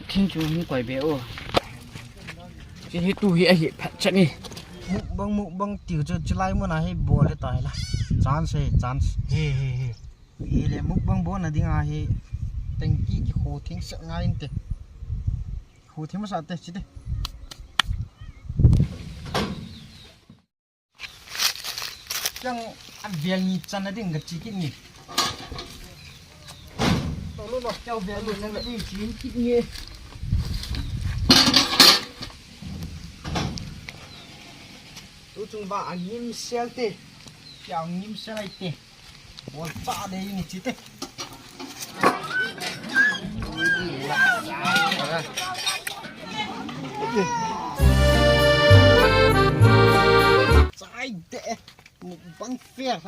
听说你怪别哦，这些都也是拍着呢。mukbang tiu chu lai mo na he bol ta la chance he le mukbang bo na dinga he tengki ki ho thing sa ngain te ho thim sa te chi te chang an vial ni chan na ding ga chi ki ni to lu no chao vial lu na di chin ki ni tu chung ba an nim sel te xiao nim sel ai te wal pa de ni chi te sai de một băng phèo